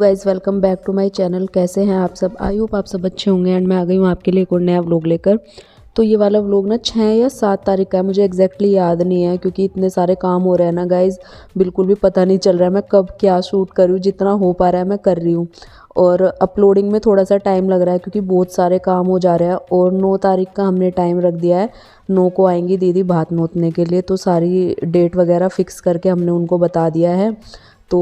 Guys, welcome back to my channel. कैसे हैं आप सब? आई होप आप सब अच्छे होंगे। एंड मैं आ गई हूँ आपके लिए एक और नया व्लॉग लेकर। तो ये वाला व्लॉग ना 6 या 7 तारीख का है, मुझे एग्जैक्टली याद नहीं है क्योंकि इतने सारे काम हो रहे हैं ना गाइज़, बिल्कुल भी पता नहीं चल रहा है मैं कब क्या शूट करूँ। जितना हो पा रहा है मैं कर रही हूँ और अपलोडिंग में थोड़ा सा टाइम लग रहा है क्योंकि बहुत सारे काम हो जा रहे हैं। और 9 तारीख का हमने टाइम रख दिया है, 9 को आएंगी दीदी भात नोतने के लिए, तो सारी डेट वगैरह फ़िक्स करके हमने उनको बता दिया है। तो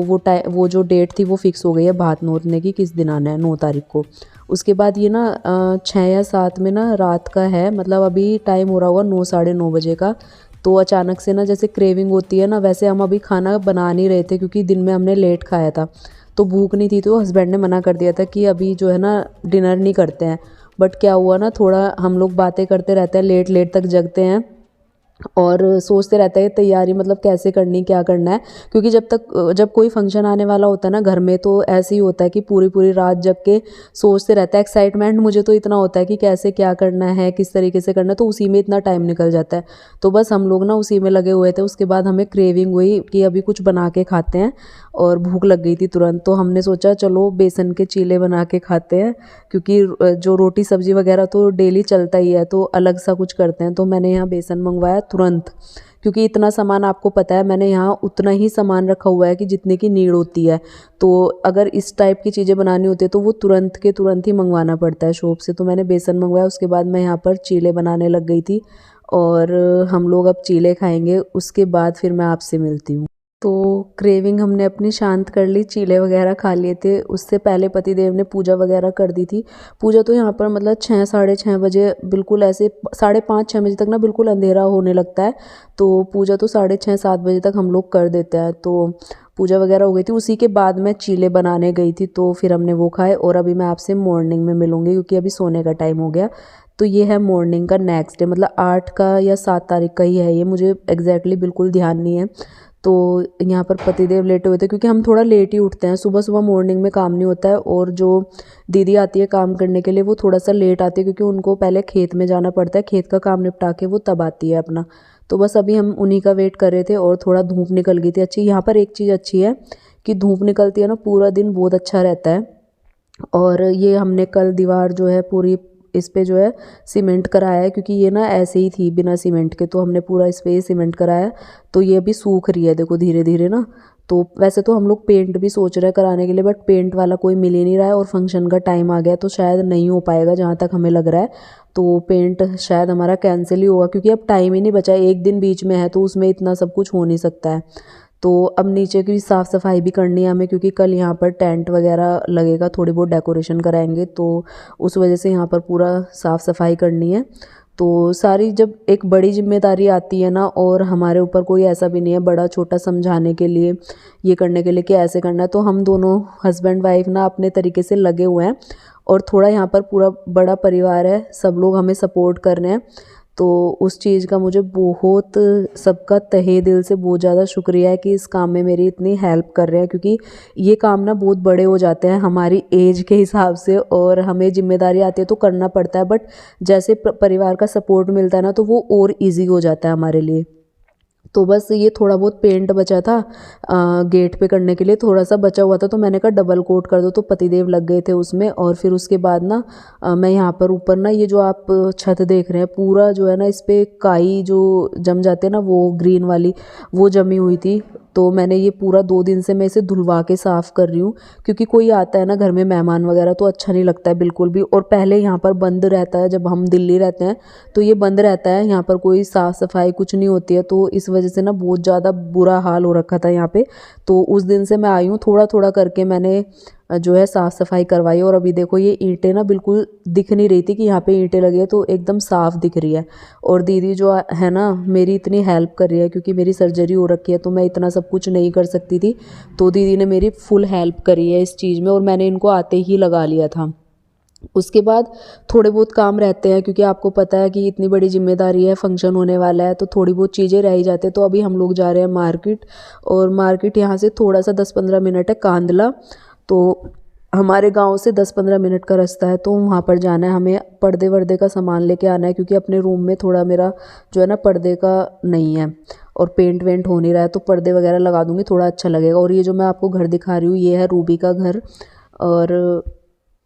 वो जो डेट थी वो फ़िक्स हो गई है भात नोतने की, किस दिन आना है, 9 तारीख को। उसके बाद ये ना 6 या 7 में ना रात का है, मतलब अभी टाइम हो रहा होगा 9 साढ़े 9 बजे का। तो अचानक से ना जैसे क्रेविंग होती है ना, वैसे हम अभी खाना बना नहीं रहे थे क्योंकि दिन में हमने लेट खाया था तो भूख नहीं थी। तो हस्बैंड ने मना कर दिया था कि अभी जो है ना डिनर नहीं करते हैं। बट क्या हुआ ना, थोड़ा हम लोग बातें करते रहते हैं, लेट लेट तक जगते हैं और सोचते रहते हैं तैयारी मतलब कैसे करनी, क्या करना है। क्योंकि जब कोई फंक्शन आने वाला होता है ना घर में, तो ऐसे ही होता है कि पूरी पूरी रात जग के सोचते रहता है। एक्साइटमेंट मुझे तो इतना होता है कि कैसे क्या करना है, किस तरीके से करना है, तो उसी में इतना टाइम निकल जाता है। तो बस हम लोग ना उसी में लगे हुए थे। उसके बाद हमें क्रेविंग हुई कि अभी कुछ बना के खाते हैं और भूख लग गई थी तुरंत। तो हमने सोचा चलो बेसन के चीले बना के खाते हैं, क्योंकि जो रोटी सब्जी वगैरह तो डेली चलता ही है, तो अलग सा कुछ करते हैं। तो मैंने यहाँ बेसन मंगवाया तुरंत, क्योंकि इतना सामान आपको पता है, मैंने यहाँ उतना ही सामान रखा हुआ है कि जितने की नीड होती है। तो अगर इस टाइप की चीज़ें बनानी होती है तो वो तुरंत के तुरंत ही मंगवाना पड़ता है शॉप से। तो मैंने बेसन मंगवाया, उसके बाद मैं यहाँ पर चीले बनाने लग गई थी और हम लोग अब चीले खाएंगे। उसके बाद फिर मैं आपसे मिलती हूँ। तो क्रेविंग हमने अपनी शांत कर ली, चीले वगैरह खा लिए थे। उससे पहले पतिदेव ने पूजा वगैरह कर दी थी। पूजा तो यहाँ पर मतलब 6 साढ़े 6 बजे, बिल्कुल ऐसे 5:30 6 बजे तक ना बिल्कुल अंधेरा होने लगता है। तो पूजा तो 6:30 7 बजे तक हम लोग कर देते हैं। तो पूजा वगैरह हो गई थी, उसी के बाद मैं चीले बनाने गई थी, तो फिर हमने वो खाए। और अभी मैं आपसे मॉर्निंग में मिलूँगी क्योंकि अभी सोने का टाइम हो गया। तो ये है मॉर्निंग का नेक्स्ट डे, मतलब 8 का या 7 तारीख का ही है ये, मुझे एग्जैक्टली बिल्कुल ध्यान नहीं है। तो यहाँ पर पतिदेव लेटे हुए थे क्योंकि हम थोड़ा लेट ही उठते हैं, सुबह सुबह मॉर्निंग में काम नहीं होता है। और जो दीदी आती है काम करने के लिए वो थोड़ा सा लेट आती है क्योंकि उनको पहले खेत में जाना पड़ता है, खेत का काम निपटा के वो तब आती है अपना। तो बस अभी हम उन्हीं का वेट कर रहे थे और थोड़ा धूप निकल गई थी अच्छी। यहाँ पर एक चीज़ अच्छी है कि धूप निकलती है ना, पूरा दिन बहुत अच्छा रहता है। और ये हमने कल दीवार जो है पूरी, इस पे जो है सीमेंट कराया है, क्योंकि ये ना ऐसे ही थी बिना सीमेंट के, तो हमने पूरा इस पे ही सीमेंट कराया। तो ये अभी सूख रही है, देखो धीरे धीरे ना। तो वैसे तो हम लोग पेंट भी सोच रहे हैं कराने के लिए, बट पेंट वाला कोई मिल ही नहीं रहा है और फंक्शन का टाइम आ गया तो शायद नहीं हो पाएगा जहाँ तक हमें लग रहा है। तो पेंट शायद हमारा कैंसिल ही होगा क्योंकि अब टाइम ही नहीं बचा, एक दिन बीच में है तो उसमें इतना सब कुछ हो नहीं सकता है। तो अब नीचे की साफ़ सफाई भी करनी है हमें, क्योंकि कल यहाँ पर टेंट वगैरह लगेगा, थोड़ी बहुत डेकोरेशन कराएंगे, तो उस वजह से यहाँ पर पूरा साफ़ सफाई करनी है। तो सारी जब एक बड़ी जिम्मेदारी आती है ना, और हमारे ऊपर कोई ऐसा भी नहीं है बड़ा छोटा समझाने के लिए, ये करने के लिए कि ऐसे करना है, तो हम दोनों हस्बैंड वाइफ ना अपने तरीके से लगे हुए हैं। और थोड़ा यहाँ पर पूरा बड़ा परिवार है, सब लोग हमें सपोर्ट कर रहे हैं। तो उस चीज़ का मुझे बहुत, सबका तहे दिल से बहुत ज़्यादा शुक्रिया है कि इस काम में मेरी इतनी हेल्प कर रहे हैं, क्योंकि ये काम ना बहुत बड़े हो जाते हैं हमारी एज के हिसाब से और हमें जिम्मेदारी आती है तो करना पड़ता है। बट जैसे परिवार का सपोर्ट मिलता है ना, तो वो और इजी हो जाता है हमारे लिए। तो बस ये थोड़ा बहुत पेंट बचा था गेट पे करने के लिए, थोड़ा सा बचा हुआ था, तो मैंने कहा डबल कोट कर दो, तो पतिदेव लग गए थे उसमें। और फिर उसके बाद ना मैं यहाँ पर ऊपर ना, ये जो आप छत देख रहे हैं पूरा जो है ना, इस पर काई जो जम जाते हैं ना, वो ग्रीन वाली वो जमी हुई थी। तो मैंने ये पूरा 2 दिन से मैं इसे धुलवा के साफ़ कर रही हूँ, क्योंकि कोई आता है ना घर में मेहमान वगैरह तो अच्छा नहीं लगता है बिल्कुल भी। और पहले यहाँ पर बंद रहता है, जब हम दिल्ली रहते हैं तो ये बंद रहता है, यहाँ पर कोई साफ़ सफाई कुछ नहीं होती है, तो इस वजह से ना बहुत ज़्यादा बुरा हाल हो रखा था यहाँ पे। तो उस दिन से मैं आई हूँ, थोड़ा थोड़ा करके मैंने जो है साफ़ सफाई करवाई। और अभी देखो ये ईंटें ना बिल्कुल दिख नहीं रही थी कि यहाँ पे ईंटें लगी है, तो एकदम साफ़ दिख रही है। और दीदी जो है ना मेरी इतनी हेल्प कर रही है, क्योंकि मेरी सर्जरी हो रखी है तो मैं इतना सब कुछ नहीं कर सकती थी। तो दीदी ने मेरी फुल हेल्प करी है इस चीज़ में, और मैंने इनको आते ही लगा लिया था। उसके बाद थोड़े बहुत काम रहते हैं, क्योंकि आपको पता है कि इतनी बड़ी जिम्मेदारी है, फंक्शन होने वाला है, तो थोड़ी बहुत चीज़ें रह ही जाती है। तो अभी हम लोग जा रहे हैं मार्केट, और मार्केट यहाँ से थोड़ा सा 10-15 मिनट है, कांदला। तो हमारे गांव से 10-15 मिनट का रास्ता है, तो वहाँ पर जाना है हमें। पर्दे वर्दे का सामान लेके आना है, क्योंकि अपने रूम में थोड़ा मेरा जो है ना पर्दे का नहीं है। और पेंट वेंट हो नहीं रहा है, तो पर्दे वगैरह लगा दूँगी, थोड़ा अच्छा लगेगा। और ये जो मैं आपको घर दिखा रही हूँ ये है रूबी का घर। और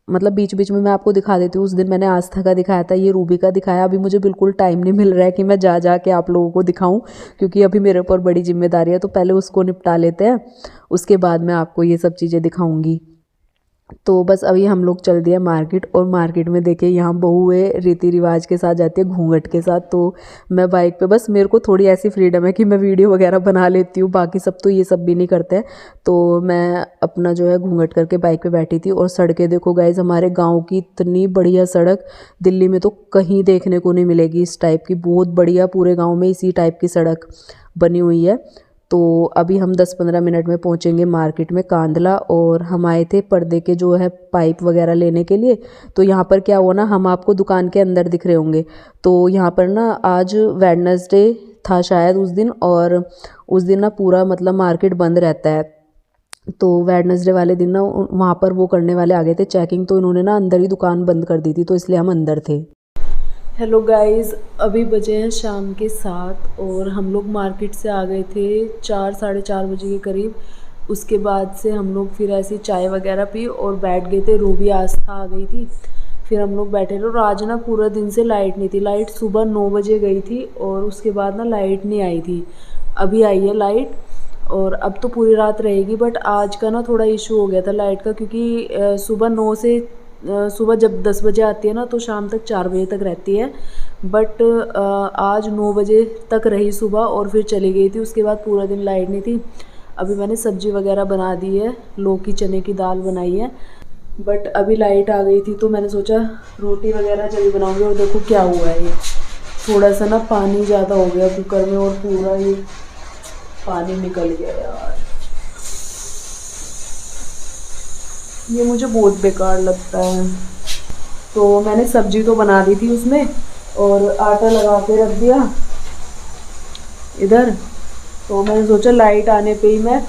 मतलब बीच बीच में मैं आपको दिखा देती हूँ। उस दिन मैंने आस्था का दिखाया था, ये रूबी का दिखाया। अभी मुझे बिल्कुल टाइम नहीं मिल रहा है कि मैं जा जा के आप लोगों को दिखाऊं, क्योंकि अभी मेरे ऊपर बड़ी जिम्मेदारी है। तो पहले उसको निपटा लेते हैं, उसके बाद मैं आपको ये सब चीज़ें दिखाऊंगी। तो बस अभी हम लोग चल दिए मार्केट। और मार्केट में देखिए यहाँ बहुएं रीति रिवाज के साथ जाती है, घूंघट के साथ। तो मैं बाइक पे, बस मेरे को थोड़ी ऐसी फ्रीडम है कि मैं वीडियो वगैरह बना लेती हूँ, बाकी सब तो ये सब भी नहीं करते हैं। तो मैं अपना जो है घूंघट करके बाइक पे बैठी थी। और सड़कें देखो गाइज, हमारे गाँव की इतनी बढ़िया सड़क दिल्ली में तो कहीं देखने को नहीं मिलेगी इस टाइप की। बहुत बढ़िया, पूरे गाँव में इसी टाइप की सड़क बनी हुई है। तो अभी हम 10-15 मिनट में पहुंचेंगे मार्केट में कांदला। और हम आए थे पर्दे के जो है पाइप वगैरह लेने के लिए। तो यहाँ पर क्या हुआ ना, हम आपको दुकान के अंदर दिख रहे होंगे। तो यहाँ पर ना आज वेडनेसडे था शायद उस दिन, और उस दिन ना पूरा मतलब मार्केट बंद रहता है। तो वेडनेसडे वाले दिन ना वहाँ पर वो करने वाले आ गए थे चेकिंग, तो इन्होंने ना अंदर ही दुकान बंद कर दी थी, तो इसलिए हम अंदर थे। हेलो गाइस, अभी बजे हैं शाम के 7 और हम लोग मार्केट से आ गए थे 4-4:30 बजे के करीब। उसके बाद से हम लोग फिर ऐसी चाय वगैरह पी और बैठ गए थे। रूबी आस्था आ गई थी, फिर हम लोग बैठे रहे। और आज ना पूरा दिन से लाइट नहीं थी। लाइट सुबह 9 बजे गई थी और उसके बाद ना लाइट नहीं आई थी। अभी आई है लाइट और अब तो पूरी रात रहेगी। बट आज का ना थोड़ा इशू हो गया था लाइट का, क्योंकि सुबह जब 10 बजे आती है ना तो शाम तक 4 बजे तक रहती है। बट आज 9 बजे तक रही सुबह और फिर चली गई थी। उसके बाद पूरा दिन लाइट नहीं थी। अभी मैंने सब्जी वगैरह बना दी है, लौकी चने की दाल बनाई है। बट अभी लाइट आ गई थी तो मैंने सोचा रोटी वगैरह जल्दी बनाऊंगी। और देखो क्या हुआ है, ये थोड़ा सा ना पानी ज़्यादा हो गया कुकर में और पूरा ये पानी निकल गया यार। ये मुझे बहुत बेकार लगता है। तो मैंने सब्जी तो बना दी थी उसमें और आटा लगा के रख दिया इधर। तो मैंने सोचा लाइट आने पे ही मैं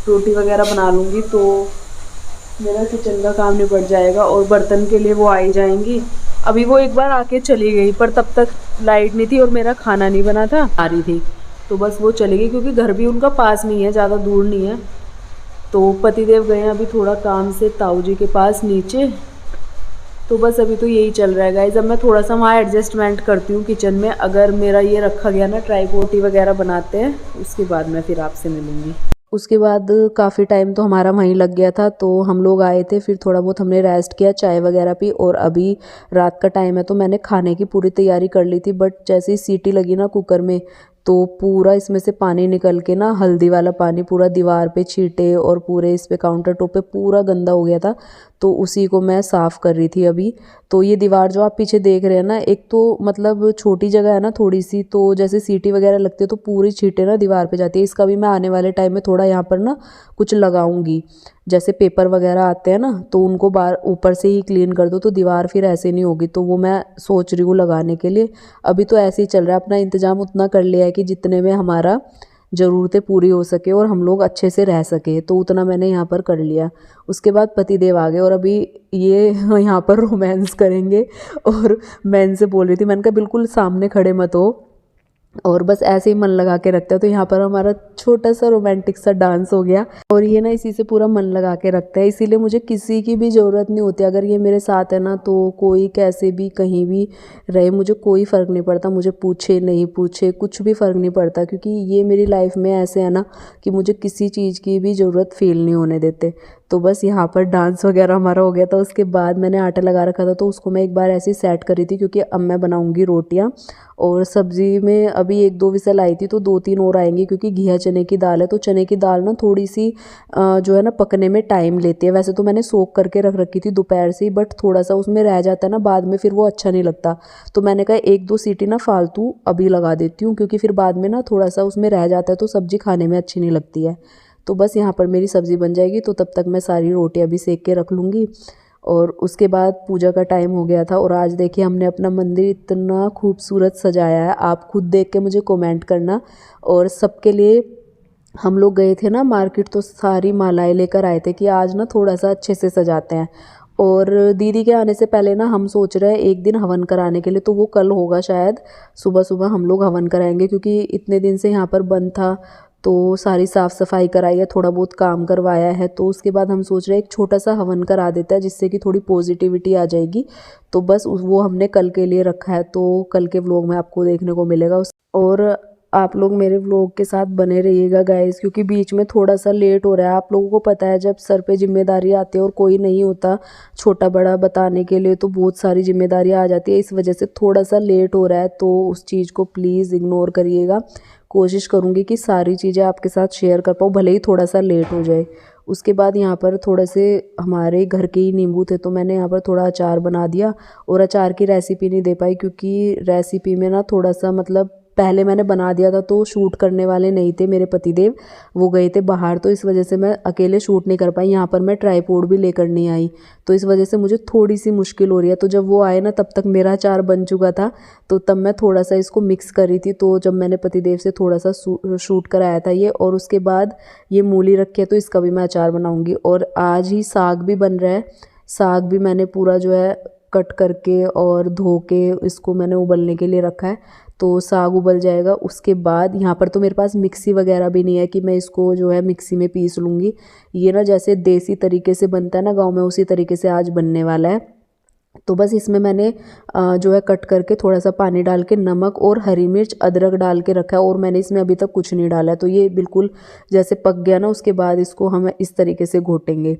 रोटी वगैरह बना लूँगी, तो मेरा किचन का काम निपट जाएगा। और बर्तन के लिए वो आ ही जाएंगी। अभी वो एक बार आके चली गई, पर तब तक लाइट नहीं थी और मेरा खाना नहीं बना था, आ रही थी। तो बस वो चली गई, क्योंकि घर भी उनका पास नहीं है, ज़्यादा दूर नहीं है। तो पतिदेव गए हैं अभी थोड़ा काम से ताऊ जी के पास नीचे। तो बस अभी तो यही चल रहा है गाइज। अब मैं थोड़ा सा वहाँ एडजस्टमेंट करती हूँ किचन में। अगर मेरा ये रखा गया ना, ट्राईपोटी वगैरह बनाते हैं, उसके बाद मैं फिर आपसे मिलूँगी। उसके बाद काफ़ी टाइम तो हमारा वहीं लग गया था। तो हम लोग आए थे, फिर थोड़ा बहुत हमने रेस्ट किया, चाय वगैरह पी। और अभी रात का टाइम है तो मैंने खाने की पूरी तैयारी कर ली थी। बट जैसे ही सीटी लगी ना कुकर में, तो पूरा इसमें से पानी निकल के ना, हल्दी वाला पानी पूरा दीवार पे छींटे और पूरे इस पे काउंटर टॉप पे पूरा गंदा हो गया था। तो उसी को मैं साफ़ कर रही थी अभी। तो ये दीवार जो आप पीछे देख रहे हैं ना, एक तो मतलब छोटी जगह है ना थोड़ी सी, तो जैसे सीटी वगैरह लगती है तो पूरी छींटे ना दीवार पे जाती है। इसका भी मैं आने वाले टाइम में थोड़ा यहाँ पर ना कुछ लगाऊंगी। जैसे पेपर वगैरह आते हैं ना, तो उनको बाहर ऊपर से ही क्लीन कर दो तो दीवार फिर ऐसे नहीं होगी। तो वो मैं सोच रही हूँ लगाने के लिए। अभी तो ऐसे ही चल रहा है, अपना इंतज़ाम उतना कर लिया है कि जितने में हमारा ज़रूरतें पूरी हो सके और हम लोग अच्छे से रह सके, तो उतना मैंने यहाँ पर कर लिया। उसके बाद पतिदेव आ गए और अभी ये यहाँ पर रोमांस करेंगे। और मैं इनसे बोल रही थी, मैंने कहा बिल्कुल सामने खड़े मत हो, और बस ऐसे ही मन लगा के रखते हैं। तो यहाँ पर हमारा छोटा सा रोमांटिक सा डांस हो गया। और ये ना इसी से पूरा मन लगा के रखता है, इसीलिए मुझे किसी की भी ज़रूरत नहीं होती। अगर ये मेरे साथ है ना, तो कोई कैसे भी कहीं भी रहे, मुझे कोई फ़र्क नहीं पड़ता। मुझे पूछे नहीं पूछे कुछ भी फ़र्क नहीं पड़ता, क्योंकि ये मेरी लाइफ में ऐसे है ना कि मुझे किसी चीज़ की भी ज़रूरत फील नहीं होने देते। तो बस यहाँ पर डांस वगैरह हमारा हो गया था। उसके बाद मैंने आटा लगा रखा था, तो उसको मैं एक बार ऐसे ही सेट करी थी, क्योंकि अब मैं बनाऊँगी रोटियाँ। और सब्ज़ी में अभी 1-2 विसल आई थी, तो 2-3 और आएंगी, क्योंकि घिया चने की दाल है। तो चने की दाल ना थोड़ी सी जो है ना पकने में टाइम लेती है। वैसे तो मैंने सोख करके रख रखी थी दोपहर से ही, बट थोड़ा सा उसमें रह जाता है ना बाद में, फिर वो अच्छा नहीं लगता। तो मैंने कहा 1-2 सीटी ना फालतू अभी लगा देती हूँ, क्योंकि फिर बाद में ना थोड़ा सा उसमें रह जाता है तो सब्ज़ी खाने में अच्छी नहीं लगती है। तो बस यहाँ पर मेरी सब्ज़ी बन जाएगी, तो तब तक मैं सारी रोटियाँ भी सेक के रख लूँगी। और उसके बाद पूजा का टाइम हो गया था। और आज देखिए हमने अपना मंदिर इतना खूबसूरत सजाया है, आप खुद देख के मुझे कमेंट करना। और सबके लिए हम लोग गए थे ना मार्केट, तो सारी मालाएं लेकर आए थे कि आज ना थोड़ा सा अच्छे से सजाते हैं। और दीदी के आने से पहले ना हम सोच रहे हैं एक दिन हवन कराने के लिए, तो वो कल होगा शायद। सुबह सुबह हम लोग हवन कराएंगे क्योंकि इतने दिन से यहाँ पर बंद था, तो सारी साफ़ सफाई कराई है, थोड़ा बहुत काम करवाया है। तो उसके बाद हम सोच रहे हैं एक छोटा सा हवन करा देता है जिससे कि थोड़ी पॉजिटिविटी आ जाएगी। तो बस वो हमने कल के लिए रखा है, तो कल के व्लॉग में आपको देखने को मिलेगा और आप लोग मेरे व्लॉग के साथ बने रहिएगा गाइस, क्योंकि बीच में थोड़ा सा लेट हो रहा है। आप लोगों को पता है जब सर पे जिम्मेदारी आती है और कोई नहीं होता छोटा बड़ा बताने के लिए, तो बहुत सारी जिम्मेदारियां आ जाती है। इस वजह से थोड़ा सा लेट हो रहा है, तो उस चीज़ को प्लीज़ इग्नोर करिएगा। कोशिश करूँगी कि सारी चीज़ें आपके साथ शेयर कर पाऊँ, भले ही थोड़ा सा लेट हो जाए। उसके बाद यहाँ पर थोड़े से हमारे घर के ही नींबू थे, तो मैंने यहाँ पर थोड़ा अचार बना दिया। और अचार की रेसिपी नहीं दे पाई क्योंकि रेसिपी में ना थोड़ा सा मतलब पहले मैंने बना दिया था, तो शूट करने वाले नहीं थे मेरे पतिदेव, वो गए थे बाहर, तो इस वजह से मैं अकेले शूट नहीं कर पाई। यहाँ पर मैं ट्राईपोड भी लेकर नहीं आई, तो इस वजह से मुझे थोड़ी सी मुश्किल हो रही है। तो जब वो आए ना तब तक मेरा अचार बन चुका था, तो तब मैं थोड़ा सा इसको मिक्स कर रही थी। तो जब मैंने पतिदेव से थोड़ा सा शूट कराया था ये, और उसके बाद ये मूली रखी है तो इसका भी मैं अचार बनाऊँगी। और आज ही साग भी बन रहा है। साग भी मैंने पूरा जो है कट करके और धो के इसको मैंने उबलने के लिए रखा है, तो साग उबल जाएगा। उसके बाद यहाँ पर तो मेरे पास मिक्सी वगैरह भी नहीं है कि मैं इसको जो है मिक्सी में पीस लूँगी। ये ना जैसे देसी तरीके से बनता है ना गांव में, उसी तरीके से आज बनने वाला है। तो बस इसमें मैंने जो है कट करके थोड़ा सा पानी डाल के नमक और हरी मिर्च अदरक डाल के रखा है, और मैंने इसमें अभी तक कुछ नहीं डाला है। तो ये बिल्कुल जैसे पक गया ना, उसके बाद इसको हम इस तरीके से घोटेंगे,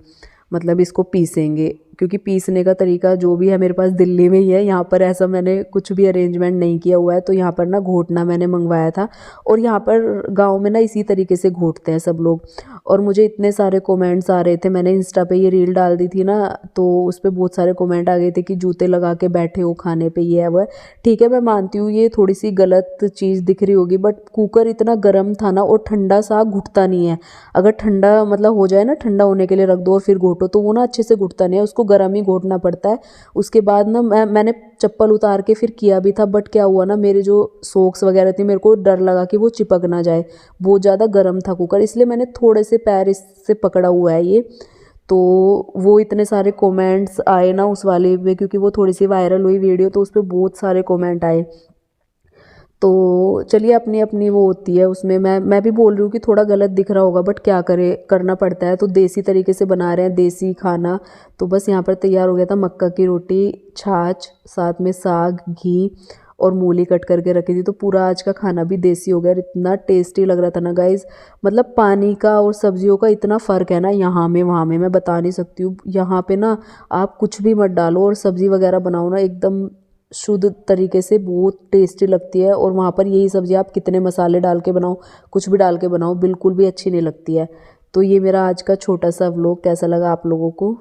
मतलब इसको पीसेंगे। क्योंकि पीसने का तरीका जो भी है मेरे पास दिल्ली में ही है, यहाँ पर ऐसा मैंने कुछ भी अरेंजमेंट नहीं किया हुआ है। तो यहाँ पर ना घोटना मैंने मंगवाया था, और यहाँ पर गांव में ना इसी तरीके से घोटते हैं सब लोग। और मुझे इतने सारे कमेंट्स आ रहे थे, मैंने इंस्टा पे ये रील डाल दी थी ना, तो उस पर बहुत सारे कमेंट आ गए थे कि जूते लगा के बैठे हो खाने पे, ये है वो है। ठीक है, मैं मानती हूँ ये थोड़ी सी गलत चीज़ दिख रही होगी, बट कुकर इतना गर्म था ना, और ठंडा साग घुटता नहीं है। अगर ठंडा मतलब हो जाए ना, ठंडा होने के लिए रख दो और फिर घोटो, तो वो ना अच्छे से घुटता नहीं है, उसको गर्म ही घोटना पड़ता है। उसके बाद ना मैंने चप्पल उतार के फिर किया भी था, बट क्या हुआ ना, मेरे जो सॉक्स वगैरह थी, मेरे को डर लगा कि वो चिपक ना जाए, बहुत ज़्यादा गर्म था कुकर, इसलिए मैंने थोड़े से पैर इससे पकड़ा हुआ है ये। तो वो इतने सारे कमेंट्स आए ना उस वाले में, क्योंकि वो थोड़ी सी वायरल हुई वीडियो, तो उस पर बहुत सारे कमेंट आए। तो चलिए, अपनी अपनी वो होती है उसमें। मैं भी बोल रही हूँ कि थोड़ा गलत दिख रहा होगा, बट क्या करे, करना पड़ता है। तो देसी तरीके से बना रहे हैं, देसी खाना। तो बस यहाँ पर तैयार हो गया था मक्का की रोटी, छाछ, साथ में साग, घी और मूली कट करके रखी थी। तो पूरा आज का खाना भी देसी हो गया, इतना टेस्टी लग रहा था ना गाइज। मतलब पानी का और सब्जियों का इतना फ़र्क है ना यहाँ में वहाँ में, मैं बता नहीं सकती हूँ। यहाँ पे ना आप कुछ भी मत डालो और सब्ज़ी वगैरह बनाओ ना, एकदम शुद्ध तरीके से बहुत टेस्टी लगती है। और वहाँ पर यही सब्ज़ी आप कितने मसाले डाल के बनाओ, कुछ भी डाल के बनाओ, बिल्कुल भी अच्छी नहीं लगती है। तो ये मेरा आज का छोटा सा व्लॉग कैसा लगा आप लोगों को?